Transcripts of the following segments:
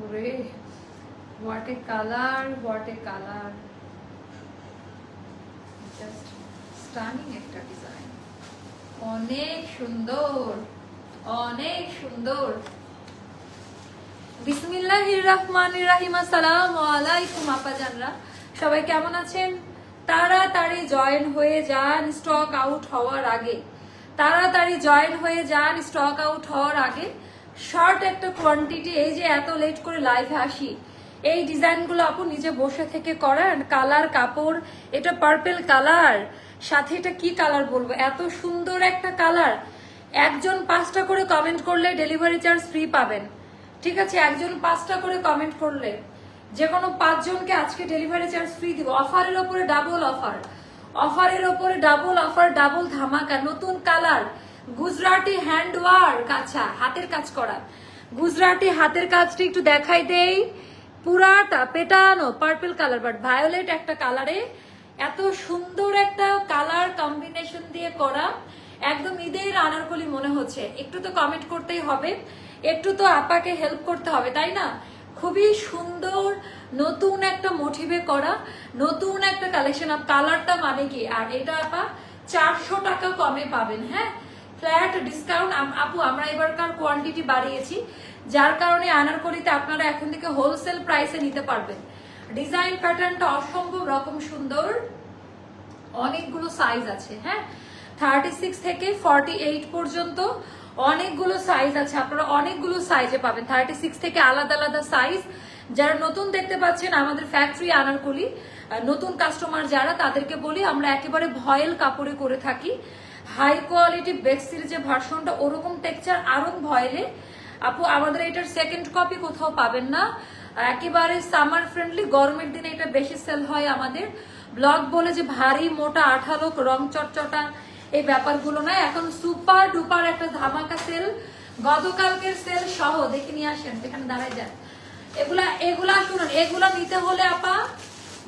ওরে what a colour, what a colour, just stunning একটা design, অনেক সুন্দর, অনেক সুন্দর। বিসমিল্লাহির রহমানির রহিম। আসসালামু আলাইকুম আপাজানরা, সবাই কেমন আছেন? তাড়াতাড়ি জয়েন হয়ে যান স্টক আউট হওয়ার আগে, তাড়াতাড়ি জয়েন হয়ে যান স্টক আউট হওয়ার আগে। শর্ট একটা কোয়ান্টিটি, এই যে এত লেট করে লাইভে আসি, এই ডিজাইনগুলো আপু নিজে বসে থেকে করান। কালার কাপড়, এটা পার্পল কালার, সাথে এটা কি কালার বলবো, এত সুন্দর একটা কালার। একজন 5টা করে কমেন্ট করলে ডেলিভারি চার্জ ফ্রি পাবেন, ঠিক আছে? একজন 5টা করে কমেন্ট করলে যে কোনো 5 জনকে আজকে ডেলিভারি চার্জ ফ্রি দিব। অফারের ওপরে ডাবল অফার, অফারের ওপরে ডাবল অফার, ডাবল ধামাকা। নতুন কালার, গুজরাটি হ্যান্ড ওয়ার্ক, আচ্ছা হাতের কাজ করা, গুজরাটি হাতের কাজটা একটু দেখাই দেই। পুরাটা পেটানো পার্পল কালার, বাট ভায়োলেট একটা কালারে এত সুন্দর একটা কালার কম্বিনেশন দিয়ে করা, একদম ঈদের আনারকলি মনে হচ্ছে। একটু তো কমেন্ট করতেই হবে, একটু তো আপাকে হেল্প করতে হবে, তাই না? খুবই সুন্দর নতুন একটা মোটিভে করা, নতুন একটা কালেকশন। কালারটা মানে কি, আর এটা আপা 400 টাকা কমে পাবেন। হ্যাঁ, ফ্ল্যাট ডিসকাউন্ট আপু। আমরা এবারকার কোয়ান্টিটি বাড়িয়েছি, যার কারণে আনারকলিতে আপনারা এখন থেকে হোলসেল প্রাইসে নিতে পারবেন। ডিজাইন প্যাটার্নটা অসম্ভব রকম সুন্দর, অনেকগুলো সাইজ আছে। হ্যাঁ, 36 থেকে 48 পর্যন্ত অনেকগুলো সাইজ আছে, আপনারা অনেকগুলো সাইজে পাবেন। 36 থেকে আলাদা আলাদা সাইজ। যারা নতুন দেখতে পাচ্ছেন আমাদের ফ্যাক্টরি আনারকলি, নতুন কাস্টমার যারা, তাদেরকে বলি আমরা একেবারে ভয়েল কাপড়ে করে থাকি। হাই কোয়ালিটি বেক্সির যে ভার্সনটা, ওরকম টেক্সচার আরং ভয়েলে আপু। আমাদের এটার সেকেন্ড কপি কোথাও পাবেন না। একেবারে সামার ফ্রেন্ডলি, গরমের দিনে এটা বেশি সেল হয় আমাদের। ব্লগ বলে যে ভারী মোটা আঠালো রং চটচটা, এই ব্যাপারগুলো নয়। এখন সুপার ডুপার একটা ধামাকা সেল, গতকালকের সেল সহ দেখে নিয়ে আসেন, যেখানে দাঁড়ায় যান। এগুলা শুনুন, এগুলা নিতে হলে আপা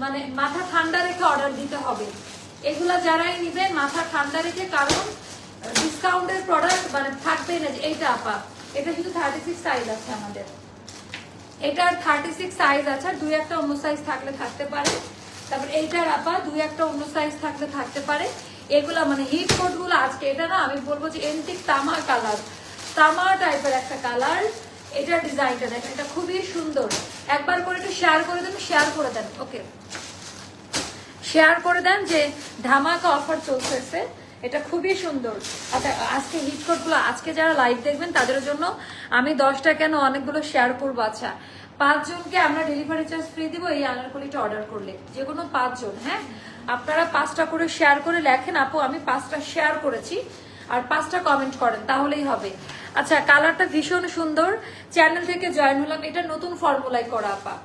মানে মাথা ঠান্ডা রেখে অর্ডার দিতে হবে। এগুলা যারাই নিবেন মাথা ঠান্ডা রেখে, কারণ ডিসকাউন্টের প্রোডাক্ট মানে থাকবে না। এইটা আপা, এটা শুধু 36 সাইজ আছে আমাদের, এটার 36 সাইজ আছে, আর 2-1টা অন্য সাইজ থাকলে থাকতে পারে। তারপর এইটার আপা 2-1টা অন্য সাইজ থাকলে থাকতে পারে। এগুলা মানে হিট কোট গুলো আজকে, এটা না আমি বলবো যে এন্টিক তামা কালার, তামা টাইপের একটা কালার। এটার ডিজাইনটা দেখেন, এটা খুবই সুন্দর। একবার করে একটু শেয়ার করে দেন, শেয়ার করে দেন, ওকে শেয়ার করে দেন যে ধামাকা অফার চলতেছে। এটা খুবই সুন্দর। আচ্ছা, আজকে হিট কোট গুলো আজকে যারা লাইভ দেখবেন তাদের জন্য আমি 10টা কেন অনেকগুলো শেয়ার করবো। আচ্ছা, 5 জনকে আমরা ডেলিভারি চার্জ ফ্রি দিব এই আনারকলিটা অর্ডার করলে, যে কোনো 5 জন। হ্যাঁ, আপনারা 5টা করে শেয়ার করে লেখেন আপু আমি 5টা শেয়ার করেছি, আর 5টা কমেন্ট করেন, তাহলেই হবে। আচ্ছা, কালারটা ভীষণ সুন্দর। চ্যানেল থেকে জয়েন হলাম, এটা নতুন ফর্মুলায় করা আপা,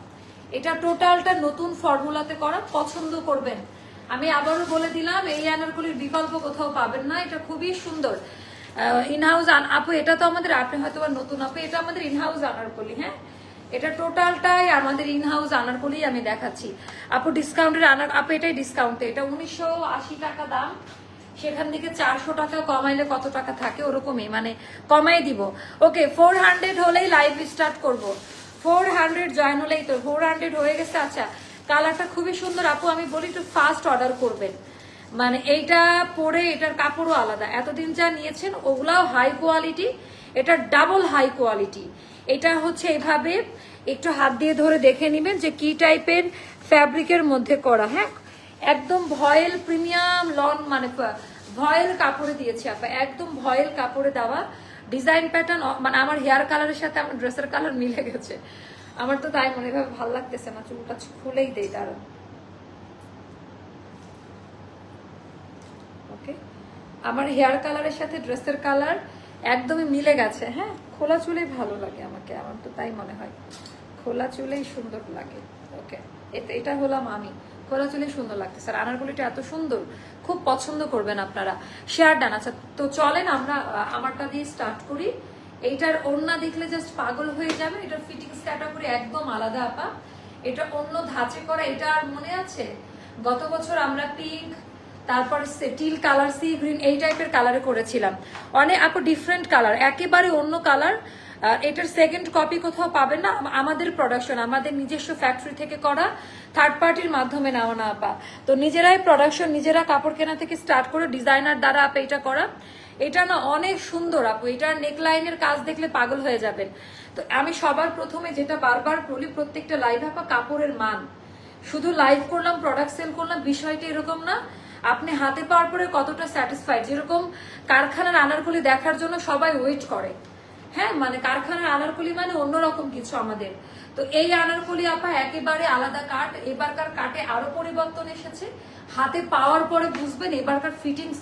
এটা টোটালটা নতুন ফর্মুলাতে করা, পছন্দ করবেন। আমি আবারও বলে দিলাম, এই আনারকলির বিকল্প কোথাও পাবেন না। এটা খুবই সুন্দর ইনহাউস আপু। এটা তো আমাদের, আপনি হয়তো নতুন আপু, এটা আমাদের ইনহাউস আনারকলি। হ্যাঁ, এটা টোটালটাই আমাদের ইনহাউস আনারকলি আমি দেখাচ্ছি আপু। ডিসকাউন্টের আপু, এটাই ডিসকাউন্টে, এটা 1980 টাকা দাম, সেখান থেকে 400 টাকা কমাইলে কত টাকা থাকে, ওরকমই মানে কমাই দিব। ওকে, 400 হলেই লাইভ স্টার্ট করব। 400 জয়েন হলেই তো, 400 হয়ে গেছে। আচ্ছা, কালারটা খুবই সুন্দর আপু। আমি বলি একটু ফাস্ট অর্ডার করবেন, মানে এইটা পরে এটার কাপড়ও আলাদা। এতদিন যা নিয়েছেন ওগুলাও হাই কোয়ালিটি, এটা ডাবল হাই কোয়ালিটি। এটা হচ্ছে এইভাবে একটু হাত দিয়ে ধরে দেখে নিবেন যে কি টাইপের ফ্যাব্রিকের মধ্যে করা। হ্যাঁ, একদম ভয়েল প্রিমিয়াম লন, মানে ভয়েল কাপড়ে দিয়েছি আপা, একদম ভয়েল কাপড়ে দেওয়া। ডিজাইন প্যাটার্ন মানে আমার হেয়ার কালারের সাথে আমার ড্রেসের কালার মিলে গেছে। আমার তো তাই মনে ভাবে ভালো লাগতেছে না, চুলটা খুলেই দেই দাঁড়ান। ওকে, আমার হেয়ার কালারের সাথে ড্রেসের কালার একদমই মিলে গেছে। হ্যাঁ, খোলা চুলেই ভালো লাগে আমাকে, আমার তো তাই মনে হয়, খোলা চুলেই সুন্দর লাগে। ওকে, এটা হলাম আমি, খোলা চুলেই সুন্দর লাগতেছে। আর আনারকলিটা এত সুন্দর, খুব পছন্দ করবেন আপনারা। Share done. আচ্ছা, তো চলেন আমরা আমারটা দিয়ে স্টার্ট করি। এইটার ওড়না দেখলে জাস্ট পাগল হয়ে যাবে। এটার ফিটিংস ক্যাটাগরি একদম আলাদা আপা। এটা অন্য ধাঁচে করা। এটা আর মনে আছে গত বছর আমরা পিঙ্ক, তারপর টিল কালার, সি গ্রিন, এই টাইপের কালারে করেছিলাম। অনেক আপু ডিফারেন্ট কালার, একেবারে অন্য কালার। এটার সেকেন্ড কপি কোথাও পাবেন না, আমাদের প্রোডাকশন, আমাদের নিজস্ব ফ্যাক্টরি থেকে করা, থার্ড পার্টির মাধ্যমে নেওয়া না আপা। তো নিজেরাই প্রোডাকশন, নিজেরা কাপড় কেনা থেকে স্টার্ট করে ডিজাইনার দ্বারা আপা এটা করা। এটা না অনেক সুন্দর আপু, এটার নেকলাইনের কাজ দেখলে পাগল হয়ে যাবেন। তো আমি সবার প্রথমে যেটা বারবার বলি প্রত্যেকটা লাইভ আপা, কাপড়ের মান। শুধু লাইভ করলাম, প্রোডাক্ট সেল করলাম, বিষয়টা এরকম না। আপনি হাতে পাওয়ার পরে কতটা স্যাটিসফাইড। যেরকম কারখানার আনারকলি দেখার জন্য সবাই ওয়েট করে, হ্যাঁ, মানে কারখানার আনারকলি মানে অন্যরকম কিছু আমাদের। তো এই আনারকলি আপা একেবারে আলাদা কাট। এবারকার কাটে আরো পরিবর্তন এসেছে, হাতে পাওয়ার পরে বুঝবেন এবারকার ফিটিংস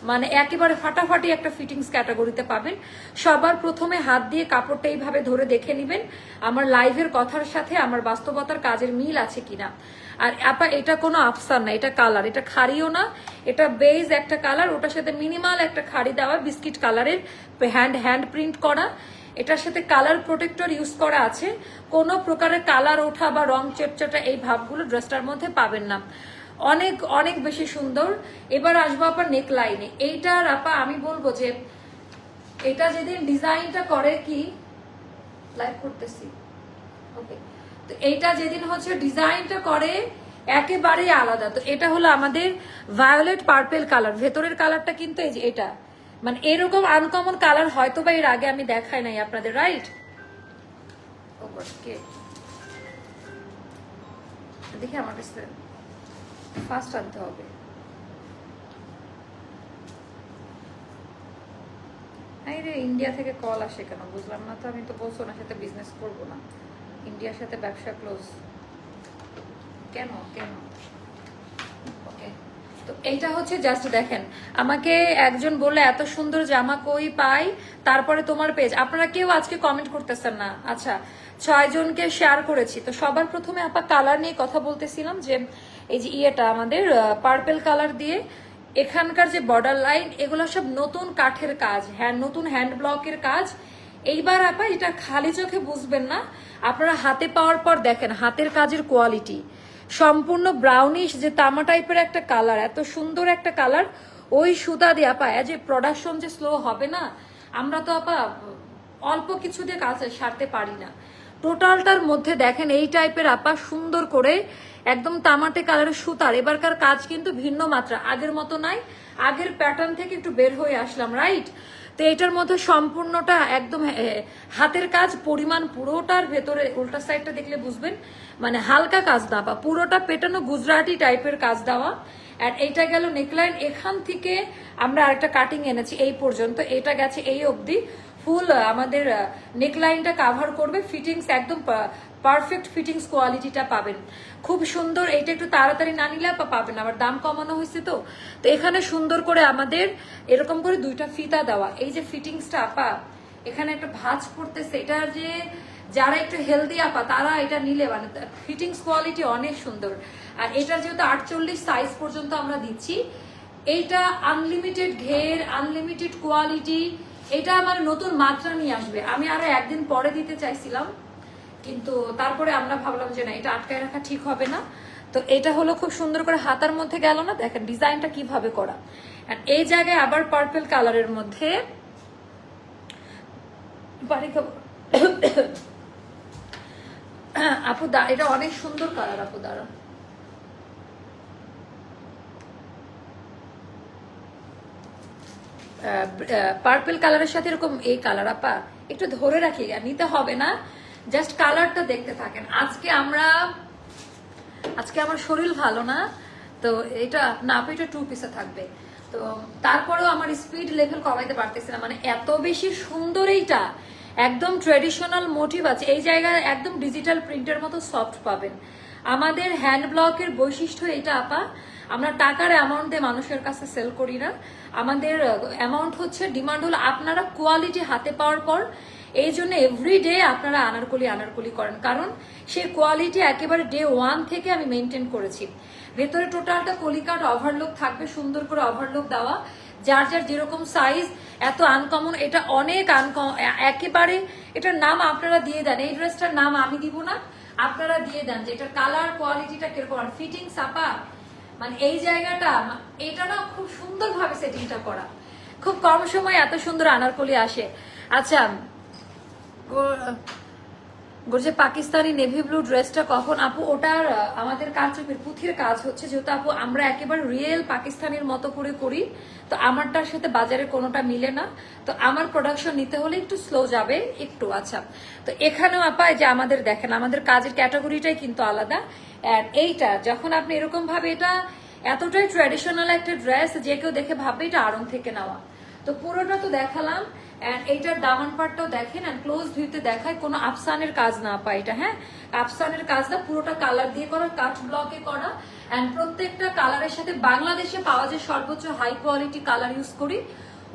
মানে একেবারে ফাটাফাটি একটা ফিটিংস ক্যাটাগরিতে পাবেন। সবার প্রথমে হাত দিয়ে কাপড়টা এইভাবে ধরে দেখে নেবেন আমার লাইভের কথার সাথে আমার বাস্তবতার কাজের মিল আছে কিনা। আর আপা এটা কোনো আফসার না, এটা কালার, এটা খাড়িও না, এটা বেজ একটা কালার, ওটার সাথে মিনিমাল একটা খাড়ি দেওয়া বিস্কিট কালারের হ্যান্ড প্রিন্ট করা। এটার সাথে কালার প্রোটেক্টর ইউজ করা আছে। কোনো প্রকারের কালার ওঠা বা রং চেটচাটা এই ভাবগুলো ড্রেসটার মধ্যে পাবেন না। অনেক অনেক বেশি সুন্দর। এবার আসবো আপনার নেক লাইনে। এইটার আপা আমি বলবো যে এটা যেদিন ডিজাইনটা করে কি লাইভ করতেছি, ওকে, তো এইটা যেদিন হচ্ছে ডিজাইনটা করে একেবারে আলাদা। তো এটা হলো আমাদের ভায়োলেট পার্পেল কালার, ভেতরের কালারটা কিন্তু এই যে এটা মানে এরকম আনকমন কালার হয়তো বা এর আগে আমি দেখাই নাই আপনাদের, রাইট? দেখি আমার কাছে ফার্স্ট আনতে হবে। রে ইন্ডিয়া থেকে কল আসে কেন বুঝলাম না তো। আমি তো বলছো ওনার সাথে বিজনেস করবো না, ইন্ডিয়ার সাথে ব্যবসা ক্লোজ কেন কেন? ওকে, তো এইটা হচ্ছে জাস্ট দেখেন, আমাকে একজন বলে এত সুন্দর জামা কই পাই, তারপরে তোমার পেজ। আপনারা কেউ আজকে কমেন্ট করতেছেন না। আচ্ছা, 6 জনকে শেয়ার করেছি। তো সবার প্রথমে আপা কালার নিয়ে কথা বলতেছিলাম যে এই যে ইয়েটা আমাদের পার্পেল কালার দিয়ে এখানকার যে বর্ডার লাইন এগুলো সব নতুন কাঠের কাজ, হ্যাঁ, নতুন হ্যান্ড ব্লকের কাজ। এইবার আপা এটা খালি চোখে বুঝবেন না, আপনারা হাতে পাওয়ার পর দেখেন হাতের কাজের কোয়ালিটি। সম্পূর্ণ ব্রাউনিশ যে তামা টাইপের একটা কালার, এত সুন্দর একটা কালার। ওই সুতা দিয়ে আপা যে প্রোডাকশন যে স্লো হবে না, আমরা তো আপা অল্প কিছু দিয়ে কাজ সারতে পারি না। টোটালটার মধ্যে দেখেন এই টাইপের আপা সুন্দর করে একদম তামাটে কালারের সুতার। এবারকার কাজ কিন্তু ভিন্ন মাত্রা, আগের মতো নাই, আগের প্যাটার্ন থেকে একটু বের হয়ে আসলাম, রাইট? তো এটার মধ্যে সম্পূর্ণটা একদম হাতের কাজ, পরিমাণ পুরোটার ভেতরে উল্টা সাইডটা দেখলে বুঝবেন মানে হালকা কাজ দেওয়া, পুরোটা পেটানো গুজরাটি টাইপের কাজ দেওয়া। আর এইটা গেল নেকলাইন, এখান থেকে আমরা আরেকটা কাটিং এনেছি এই পর্যন্ত, এটা গেছে এই অবধি। ফুল আমাদের নেকলাইনটা কাভার করবে, ফিটিংস একদম পারফেক্ট ফিটিংস কোয়ালিটিটা পাবেন, খুব সুন্দর। এইটা একটু তাড়াতাড়ি না নিলে পাবেন, আবার দাম কমানো হয়েছে তো। তো এখানে সুন্দর করে আমাদের এরকম করে 2টা ফিতা দেওয়া। এই যে ফিটিংসটা আপা এখানে একটা ভাঁজ করতেছে, এটা যে যারা একটু হেলদি আপা তারা এটা নিলে মানে ফিটিংস কোয়ালিটি অনেক সুন্দর। আর এটা যেহেতু 48 সাইজ পর্যন্ত আমরা দিচ্ছি, এইটা আনলিমিটেড ঘের, আনলিমিটেড কোয়ালিটি। এটা আমার নতুন মাত্রা নিয়ে আসবে। আমি আরো একদিন পরে দিতে চাইছিলাম, কিন্তু তারপরে আমরা ভাবলাম যে না, এটা আটকায় রাখা ঠিক হবে না। তো এটা হলো খুব সুন্দর করে হাতার মধ্যে গেল না, দেখেন ডিজাইনটা কিভাবে করা। আর এই জায়গায় আবার পার্পল কালারের মধ্যে আপু এটা অনেক সুন্দর কালার আপু, দাঁড়া পার্পল কালারের সাথে এরকম এই কালার আপা একটু ধরে রাখি, নিতে হবে না, জাস্ট কালারটা দেখতে থাকেন। আজকে আমার শরীর ভালো না, তো এটা না আপু এটা 2 পিসে থাকবে। তো তারপরেও আমার স্পিড লেভেল কমাইতে পারতেছি না, মানে এত বেশি সুন্দর। এইটা একদম ট্রেডিশনাল মোটিভ আছে এই জায়গায়, একদম ডিজিটাল প্রিন্টের মতো সফট পাবেন। আমাদের হ্যান্ড ব্লকের বৈশিষ্ট্য এটা আপা, আমরা টাকার অ্যামাউন্ট দিয়ে মানুষের কাছে সেল করি না। আমাদের অ্যামাউন্ট হচ্ছে, ডিমান্ড হলো আপনারা কোয়ালিটি হাতে পাওয়ার পর। এই জন্য এভরিডে আপনারা আনারকলি করেন, কারণ সেই কোয়ালিটি একেবারে ডে 1 থেকে আমি মেনটেন করেছি। ভেতরে টোটালটা কলিকাট ওভারলুক থাকবে, সুন্দর করে ওভারলুক দেওয়া, যার যার যেরকম সাইজ। এত আনকমন, এটা অনেক আনকমন একেবারে। এটার নাম আপনারা দিয়ে দেন, এই ড্রেসটার নাম আমি দিব না, আপনারা দিয়ে দেন যে এটার কালার কোয়ালিটিটা কিরকম, ফিটিং সাপা মানে এই জায়গাটা এটা না খুব সুন্দর ভাবে সেটিংটা করা। খুব কম সময় এত সুন্দর আনারকলি আসে। আচ্ছা যে পাকিস্তানি নেভি ব্লু ড্রেসটা কখন আপু? ওটার আমাদের কারচুপির পুঁথির কাজ হচ্ছে, যেহেতু আপু আমরা একেবারে রিয়েল পাকিস্তানের মতো করে করি, তো আমারটার সাথে বাজারে কোনোটা মিলে না, তো আমার প্রোডাকশন নিতে হলে একটু স্লো যাবে একটু। আচ্ছা, তো এখানেও আপা যে আমাদের দেখেন আমাদের কাজের ক্যাটাগরিটাই কিন্তু আলাদা। আর এইটা যখন আপনি এরকম ভাবে, এটা এতটাই ট্র্যাডিশনাল একটা ড্রেস যে কেউ দেখে ভাববে এটা আড়ং থেকে নেওয়া। তো পুরোটা তো দেখালাম, এন্ড এইটার দামান পাটটাও দেখেন, এন্ড ক্লোজ ভিউতে দেখায় কোনো আফসানের কাজ না পাই এটা। হ্যাঁ, আফসানের কাজ না, পুরোটা কালার দিয়ে করা, কাট ব্লকে করা, এন্ড প্রত্যেকটা কালারের সাথে বাংলাদেশে পাওয়া যায় সর্বোচ্চ হাই কোয়ালিটি কালার ইউজ করি,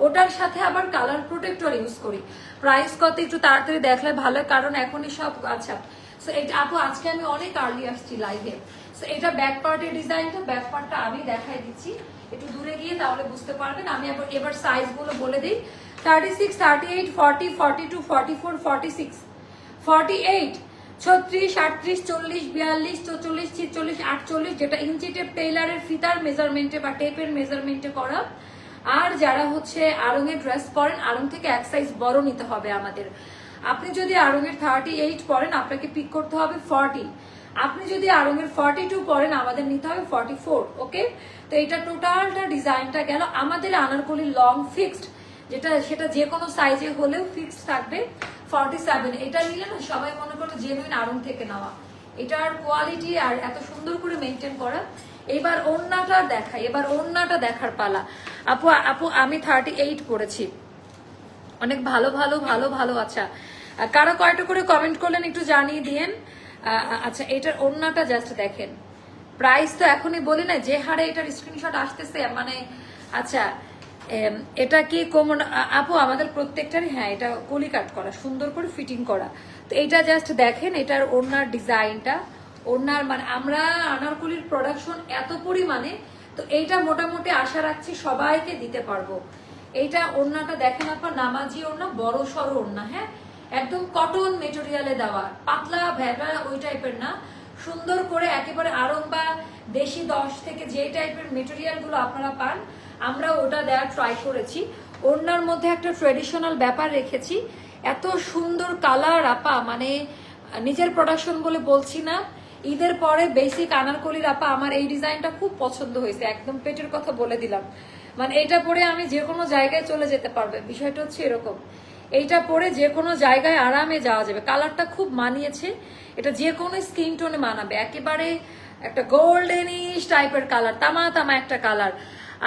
ওটার সাথে আবার কালার প্রোটেক্টর ইউজ করি। প্রাইস কত একটু তাড়াতাড়ি দেখলে ভালো, কারণ এখনই সব। আচ্ছা, সো এটা আপু আজকে আমি অনেক আর্লি আসছি লাইভে। সো এটা ব্যাক পার্টের ডিজাইনটা, ব্যাক পার্টটা আমি দেখাই দিচ্ছি একটু দূরে গিয়ে, তাহলে বুঝতে পারবেন। আমি এবার সাইজ গুলো বলে দিই। 36, 38, 40, 42, 44, 46, 48, 36, 38, 40, 42, 44, 46, 48, যেটা ইঞ্চি টেপ টেইলারের ফিতার মেজারমেন্টে বা টেপের মেজারমেন্টে করা। আর যারা হচ্ছে আড়ংয়ের ড্রেস পরেন, আড়ং থেকে এক সাইজ বড় নিতে হবে আমাদের। আপনি যদি আড়ংয়ের 38 পরেন, আপনাকে পিক করতে হবে 40। আপনি যদি আড়ংয়ের 42 পরেন, আমাদের নিতে হবে 44। ওকে, তো এটা টোটালটা ডিজাইনটা গেল। আমাদের আনারকলি লং ফিক্সড, যেটা সেটা যে কোনো সাইজে হলেও ফিক্সড থাকবে 47। এটা নিলে না সবাই মনে করবে জেনুইন আড়ং থেকে নেওয়া। এটার কোয়ালিটি আর এত সুন্দর করে মেনটেন করা। এবার ওড়নাটা দেখাই, এবার ওড়নাটা দেখার পালা। আপু আপু আমি 38 পরেছি, অনেক ভালো ভালো ভালো ভালো। আচ্ছা, কারা কয়টা করে কমেন্ট করলেন একটু জানিয়ে দিয়েন। আচ্ছা, এটার ওড়নাটা জাস্ট দেখেন। প্রাইস তো এখনই বলি না, যে হারে এটার স্ক্রিনশট আসতেছে মানে। আচ্ছা, এটা কি কোমর আপু? আমাদের প্রত্যেকটারই, হ্যাঁ, এটা কলি কাট করা, সুন্দর করে ফিটিং করা। তো এইটা জাস্ট দেখেন, এটার ওড়নার ডিজাইনটা, ওড়নার মানে আমরা আনারকলির প্রোডাকশন এত পরিমাণে, তো এইটা মোটামুটি আশা রাখছি সবাইকে দিতে পারবো। এইটা ওড়নাটা দেখেন আপনার, নামাজি ওড়না, বড় সড়ো ওড়না। হ্যাঁ, একদম কটন মেটেরিয়ালে দেওয়া, পাতলা ভেড়া ওই টাইপের না, সুন্দর করে একেবারে আড়ং বা দেশি 10 থেকে যে টাইপের মেটেরিয়াল গুলো আপনারা পান, আমরা ওটা দেওয়ার ট্রাই করেছি। ওড়নার মধ্যে একটা ট্রেডিশনাল ব্যাপার রেখেছি, এত সুন্দর কালার আপা, মানে নিজের প্রোডাকশন বলে বলছি না, ঈদের পরে বেসিক আনারকলির আপা আমার এই ডিজাইনটা খুব পছন্দ হয়েছে, একদম পেটের কথা বলে দিলাম। মানে এটা পরে আমি যে কোনো জায়গায় চলে যেতে পারবে, বিষয়টা হচ্ছে এরকম। এইটা পরে যে কোনো জায়গায় আরামে যাওয়া যাবে, কালারটা খুব মানিয়েছে, এটা যে কোনো স্কিন টোনে মানাবে, একেবারে একটা গোল্ডেনিশ টাইপের কালার, তামা তামা একটা কালার।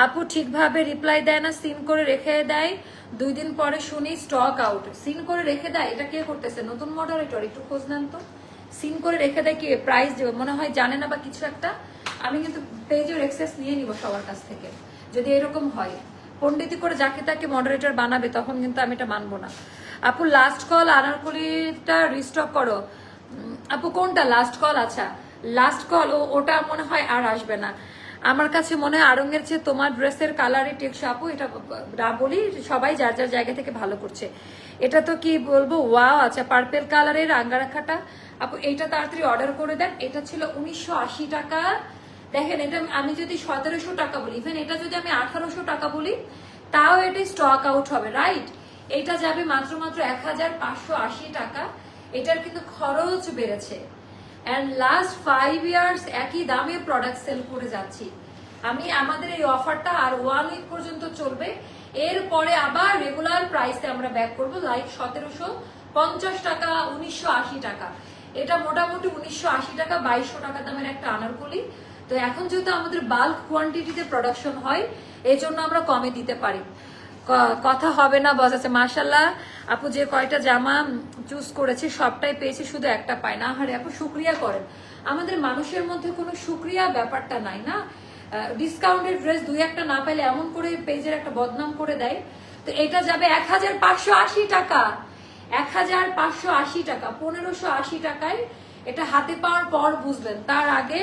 আপু ঠিকভাবে রিপ্লাই দেয় না, সিন করে রেখে দেয়, 2 দিন পরে শুনি স্টক আউট। সিন করে রেখে দেয়, এটা কে করতেছে? নতুন মডারেটর, একটু খোঁজ নেন তো। সিন করে রেখে দেয় কি প্রাইস দেবে মনে হয়, জানে না বা কিছু একটা। আমি কিন্তু পেজের এক্সেস নিয়ে নিব সবার কাছ থেকে যদি এরকম হয়। পণ্ডিতি করে যাকে তাকে মডারেটর বানাবে, তখন কিন্তু আমি এটা মানবো না। আপু লাস্ট কল আনারকলিটা রিস্টক করো। আপু কোনটা লাস্ট কল? আচ্ছা, লাস্ট কল ওটা মনে হয় আর আসবে না। আমার কাছে মনে হয় আড়ংয়ের চেয়ে তোমার ড্রেসের কালারে টেকসই। আপু এটা না বলি, সবাই যার যার জায়গা থেকে ভালো করছে। এটা তো কি বলবো, ওয়াও। আচ্ছা, পার্পেল কালারের আঙ্গারাখাটা আপু, এইটা তাড়াতাড়ি অর্ডার করে দেন। এটা ছিল 1980 টাকা। দেখেন, এটা আমি যদি 1700 টাকা বলি, ইভেন এটা যদি আমি 1800 টাকা বলি, তাও এটা স্টক আউট হবে, রাইট? এটা যাবে মাত্র 1580 টাকা। এটার কিন্তু খরচ বেড়েছে, এন্ড লাস্ট 5 ইয়ার্স একই দামে প্রোডাক্ট সেল করে যাচ্ছি আমি। আমাদের এই অফারটা আর 1 উইক পর্যন্ত চলবে, এরপরে আবার রেগুলার প্রাইসে আমরা ব্যাক করবো, লাইক 1750 টাকা, 1980 টাকা। এটা মোটামুটি 1980 টাকা, 2200 টাকা দামের একটা আনারকলি। তো এখন যেহেতু আমাদের বাল্ক কোয়ান্টিটিতে প্রোডাকশন হয়, এই জন্য আমরা কমে দিতে পারি। কথা হবে না বস। আছে মাশাল্লাহ আপু, যে কয়টা জামা চুজ করেছি সবটাই পেয়েছি, শুধু একটা পাই না। আরে আপু শুক্রিয়া করেন, আমাদের মানুষের মধ্যে কোনো শুক্রিয়া ব্যাপারটা নাই না। ডিসকাউন্টেড ড্রেস 2-1টা না পাইলে এমন করে পেজের একটা বদনাম করে দেয়। তো এটা যাবে 1580 টাকা, 1580 টাকা, 1580 টাকায়। এটা হাতে পাওয়ার পর বুঝবেন, তার আগে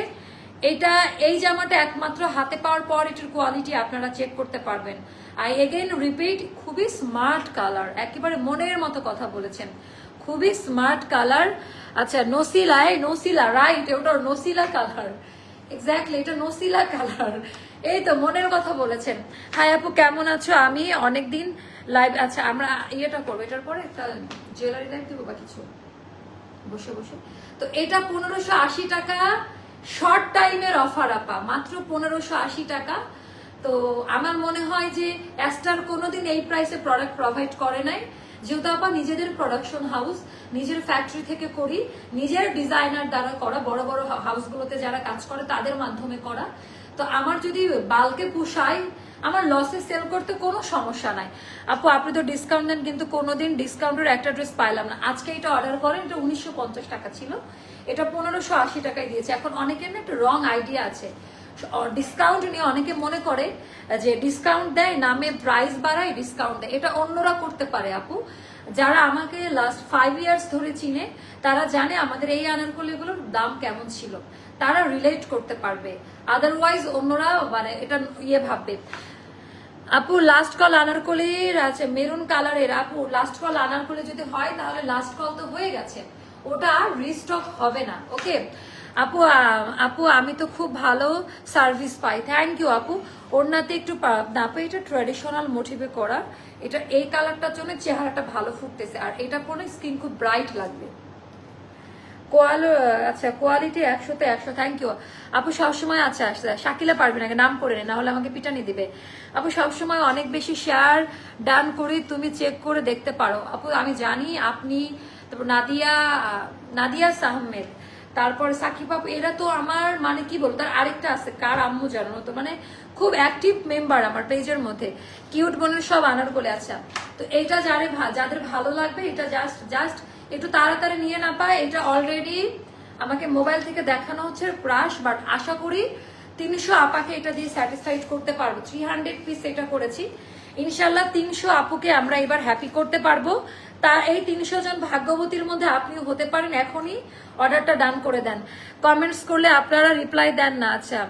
এটা এই জামাটা একমাত্র হাতে পাওয়ার পর এটার কোয়ালিটি আপনারা চেক করতে পারবেন। আই এগেইন রিপিট, খুবই স্মার্ট কালার, একেবারে মনের মতো কথা বলেছেন, খুবই স্মার্ট কালার। আচ্ছা, নসিলা রাইট, ওটা নসিলা কালার, এক্স্যাক্টলি এটা নসিলা কালার। এই তো মনের কথা বলেছেন। হাই আপু, কেমন আছো? আমি অনেকদিন লাইভ। আচ্ছা আমরা ইয়েটা করবো, এটার পরে একটা জুয়েলারি লাইভ দেবো বা কিছু বসে বসে। তো এটা 1580 টাকা শর্ট টাইমের অফার আপা, মাত্র 1580 টাকা। তো আমার মনে হয় যে অ্যাস্টার কোনোদিন এই প্রাইসে প্রোডাক্ট প্রোভাইড করে নাই, যেহেতু আপা নিজেদের প্রোডাকশন হাউস, নিজের ফ্যাক্টরি থেকে করি, নিজের ডিজাইনার দ্বারা করা, বড় বড় হাউসগুলোতে যারা কাজ করে তাদের মাধ্যমে করা। তো আমার যদি বাল্কে পোষায়, আমার লসে সেল করতে কোনো সমস্যা নাই। আপু আপনি তো ডিসকাউন্ট দেন, কিন্তু কোনোদিন ডিসকাউন্টের একটা ড্রেস পাইলাম না। আজকে এটা অর্ডার করেন, এটা 1950 টাকা ছিল, এটা 1580 টাকায় দিয়েছে। এখন অনেকের না একটা রং আইডিয়া আছে, ডিসকাউন্ট নিয়ে অনেকে মনে করে যে ডিসকাউন্ট দেয়, নামে প্রাইস বাড়ায়, ডিসকাউন্ট দেয়। এটা অন্যরা করতে পারে আপু, যারা আমাকে লাস্ট 5 ইয়ার্স ধরে চিনে তারা জানে আমাদের এই আনারকলিগুলোর দাম কেমন ছিল, তারা রিলেট করতে পারবে। আদারওয়াইজ অন্যরা মানে এটা ইয়ে ভাববে। আপু লাস্ট কল আনারকলির আছে মেরুন কালারের, আপু লাস্ট কল আনারকলি যদি হয় তাহলে লাস্ট কল তো হয়ে গেছে, ওটা রিস্টক হবে না। ওকে আপু, আপু আমি তো খুব ভালো সার্ভিস পাই, থ্যাংক ইউ আপু। ওড়নাতে একটু আপু এটা ট্র্যাডিশনাল মোটিভে করা, এটা এই কালারটার জন্য চেহারাটা ভালো ফুটতেছে, আর এটা পরে স্কিন খুব ব্রাইট লাগবে। আচ্ছা কোয়ালিটি 100-তে 100, থ্যাংক ইউ আপু। সবসময় আচ্ছা শাকিলা পারবে না, নাম করে নে, না হলে আমাকে পিটানি দিবে। আপু সবসময় অনেক বেশি শেয়ার ডান করি, তুমি চেক করে দেখতে পারো। আপু আমি জানি আপনি, তারপর নাদিয়া আহমেদ, তারপর সাকিব আপু, এরা তো আমার মানে কি বলবো, তার আরেকটা আছে কার আম্মু জানো তো, মানে খুব অ্যাক্টিভ মেম্বার আমার পেজের মধ্যে, কিউট বোনের সব আনার বলে। আচ্ছা তো এইটা যাদের ভালো লাগবে, এটা জাস্ট একটু তাড়াতাড়ি নিয়ে না পায়। এটা অলরেডি আমাকে মোবাইল থেকে দেখানো হচ্ছে ক্রাশ, বাট আশা করি 300 আপাকে এটা দিয়ে স্যাটিসফাইড করতে পারবো। 300 পিস এটা করেছি, ইনশাল্লাহ 300 আপুকে আমরা এবার হ্যাপি করতে পারবো। তা এই 300 জন ভাগ্যবতীর মধ্যে আপনিও হতে পারেন। এখনই অর্ডারটা ডান করে দেন। কমেন্টস করলে আপনারা রিপ্লাই দেন না। আচ্ছা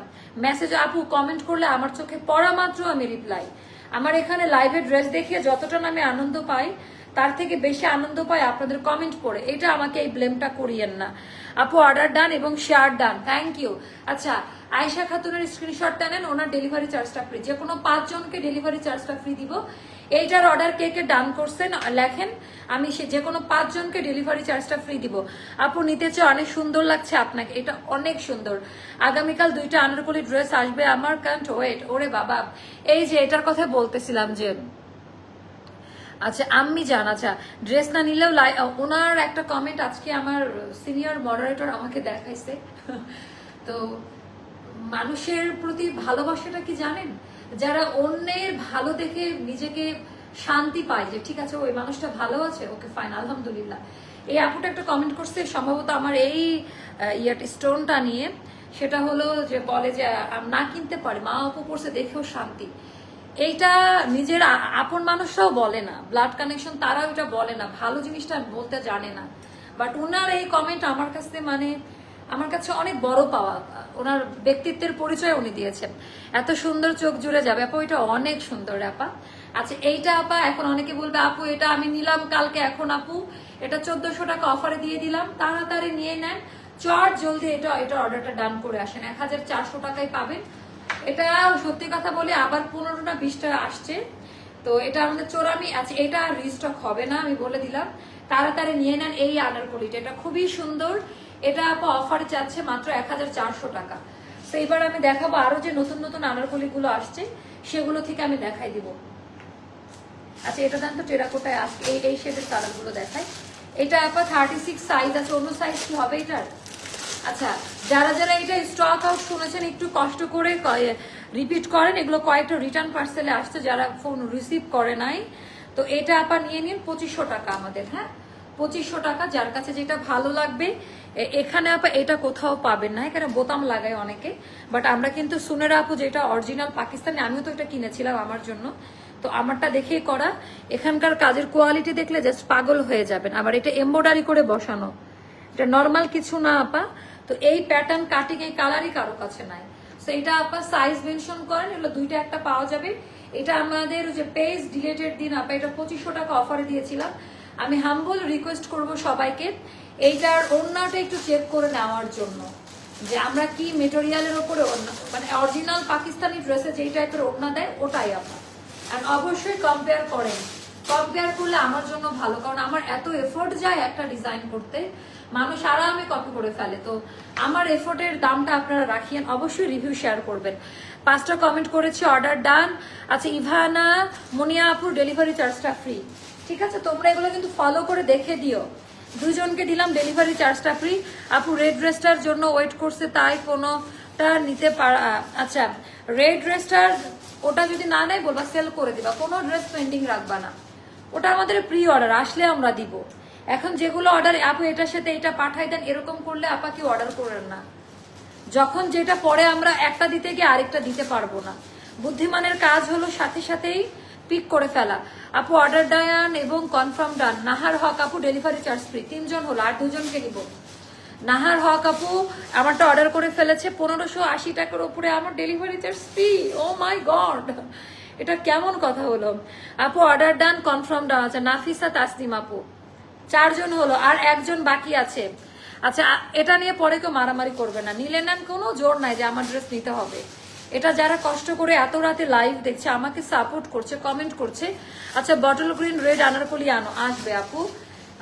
মেসেজ আপু কমেন্ট করলে আমার চোখে পড়া মাত্র আমি রিপ্লাই। আমার এখানে লাইভে ড্রেস দেখিয়ে যতটা না আমি আনন্দ পাই, তার থেকে বেশি আনন্দ পাই আপনাদের কমেন্ট পড়ে। এটা আমাকে এই ব্লেমটা করিয়েন না আপু। অর্ডার ডান এবং শেয়ার ডান, থ্যাংক ইউ। আচ্ছা আয়েশা খাতুনের স্ক্রিনশটটা নেন, ওনার ডেলিভারি চার্জটা ফ্রি, যে কোনো 5 জনকে ডেলিভারি চার্জটা ফ্রি দিব। এইটার অর্ডার কে কে ডান করছেন লেখেন, আমি যে কোনো 5 জনকে ডেলিভারি চার্জটা ফ্রি দিব। আপু নিতে চাই, অনেক সুন্দর লাগছে আপনাকে, এটা অনেক সুন্দর। আগামীকাল 2টা আনারকলি ড্রেস আসবে আমার, কান্ট ওয়েট। ওরে বাবা, এই যে এটার কথা বলতেছিলাম যে আচ্ছা আম্মি জান, আচ্ছা ড্রেস না নিলেও ওনার একটা কমেন্ট আজকে আমার সিনিয়র মডারেটর আমাকে দেখাইছে। তো মানুষের প্রতি ভালোবাসাটা কি জানেন, যারা অন্যের ভালো দেখে নিজেকে শান্তি পায়, যে ঠিক আছে ওই মানুষটা ভালো আছে, ওকে ফাইন আলহামদুলিল্লাহ। এই আপুটা একটা কমেন্ট করছে সম্ভবত আমার এই স্টোনটা নিয়ে, সেটা হলো যে বলে যে না কিনতে পারে, মা আপু পড়ছে দেখেও শান্তি। এইটা নিজের আপন মানুষরাও বলে না, ব্লাড কানেকশন তারাও এটা বলে না, ভালো জিনিসটা বলতে জানে না। বাট ওনার এই কমেন্ট আমার কাছে মানে আমার কাছে অনেক বড় পাওয়া। ওনার ব্যক্তিত্বের পরিচয় উনি দিয়েছেন, এত সুন্দর চোখ জুড়ে যাবে। আপু এটা অনেক সুন্দর আপা। আচ্ছা এইটা আপা এখন অনেকে বলবে আপু এটা আমি নিলাম কালকে, এখন আপু এটা 1400 টাকা অফারে দিয়ে দিলাম, তাড়াতাড়ি নিয়ে নেন, চট জলদি এটা অর্ডারটা ডান করে আসেন, 1400 টাকায় পাবেন। এটা সত্যি কথা বলে আবার 15 না 20 টাকা আসছে, তো এটা আমাদের চোরামি আছে, এটা রিস্টক হবে না আমি বলে দিলাম। তাড়াতাড়ি নিয়ে নেন এই আনারকলিটা, এটা খুবই সুন্দর। এটা আপা অফারে যাচ্ছে মাত্র 1400 টাকা। তো এবার আমি দেখাবো আরো যে নতুন নতুন আনারকলিগুলো আসছে, সেগুলো থেকে আমি দেখাই দিব। আচ্ছা এটা দেন তো, টেরাকোটায় আসছে এই শেডের কালারগুলো দেখাই। এটা আপা 36 সাইজ আছে, অন্য সাইজ কি হবে এটার? আচ্ছা যারা যারা এটা স্টক আউট শুনেছেন একটু কষ্ট করে রিপিট করেন, এগুলো কয়েকটা রিটার্ন পার্সেলে আসছে যারা ফোন রিসিভ করে নাই। তো এটা আপা নিয়ে নিন 2500 টাকা আমাদের, হ্যাঁ 2500 টাকা। যার কাছে যেটা ভালো লাগবে, এখানে আপা এটা কোথাও পাবেন না, এখানে বোতাম লাগায় অনেকে, বাট আমরা কিন্তু সুনেরা আপু যেটা অরিজিনাল পাকিস্তানি, আমিও তো এটা কিনেছিলাম আমার জন্য, তো আমারটা দেখেই করা। এখানকার কাজের কোয়ালিটি দেখলে জাস্ট পাগল হয়ে যাবেন। আবার এটা এমব্রয়ডারি করে বসানো, এটা নর্মাল কিছু না আপা। তো এই প্যাটার্ন কাটিং এই কালারই কারো কাছে নাই। তো এটা আপা সাইজ মেনশন করেন, এগুলো দুইটা একটা পাওয়া যাবে। এটা আমাদের যে পেজ ডিলেটের দিন আপা এটা 2500 টাকা অফারে দিয়েছিলাম। আমি হাম্বল রিকোয়েস্ট করব সবাইকে এইটার ওড়নাটা একটু চেক করে নেওয়ার জন্য, যে আমরা কি মেটেরিয়ালের উপরে মানে অরিজিনাল পাকিস্তানি ড্রেসে যেই টাইপের ওড়না দেয় ওটাই আপা, আর অবশ্যই কম্পেয়ার করেন কম্পেয়ার করলে আমার জন্য ভালো, কারণ আমার এত এফোর্ট যায় একটা ডিজাইন করতে, মানুষ আরামে কপি করে ফেলে। তো আমার এফোর্টের দামটা আপনারা রাখিয়েন, অবশ্যই রিভিউ শেয়ার করবেন। 5টা কমেন্ট করেছি, অর্ডার ডান। আচ্ছা, ইভানা মুনিয়া আপুর ডেলিভারি চার্জটা ফ্রি। ঠিক আছে, তোমরা এগুলো কিন্তু ফলো করে দেখে দিও। 2 জনকে দিলাম ডেলিভারি চার্জটা ফ্রি। আপু রেড ড্রেসটার জন্য ওয়েট করছে, তাই কোনোটা নিতে পারা। আচ্ছা, রেড ড্রেসটার ওটা যদি না নেয় বলবা সেল করে দিবা, কোনো ড্রেস পেন্ডিং রাখবা না, ওটা আমাদের প্রি অর্ডার, আসলে আমরা দিব। এখন যেগুলো অর্ডার আপু এটার সাথে এটা পাঠাই দেন, এরকম করলে আপা কি অর্ডার করেন না। যখন যেটা পরে আমরা একটা দিতে গিয়ে আরেকটা দিতে পারবো না। বুদ্ধিমানের কাজ হলো সাথে সাথেই পিক করে ফেলা। আপু অর্ডার ডান এবং কনফার্ম ডান। নাহার হক আপু ডেলিভারি চার্জ ফ্রি। 3 জন হলো, আর 2 জনকে নিব। নাহার হক আপু আমারটা অর্ডার করে ফেলেছে 1580 টাকার উপরে, আমার ডেলিভারি চার্জ ফ্রি। ও মাই গড, এটা কেমন কথা হলো। আপু অর্ডার ডান কনফার্ম ডান। আচ্ছা, নাফিসা তাসনিম আপু 4 জন হলো, আর 1 জন বাকি আছে। আচ্ছা, এটা নিয়ে পরে কেউ মারামারি করবে না, নিলে নেন, কোনো জোর নাই যে আমার ড্রেস নিতে হবে। এটা যারা কষ্ট করে এত রাতে লাইভ দেখছে, আমাকে সাপোর্ট করছে, কমেন্ট করছে। আচ্ছা, বটল গ্রিন রেড আনারকলি আনো, আসবে আপু।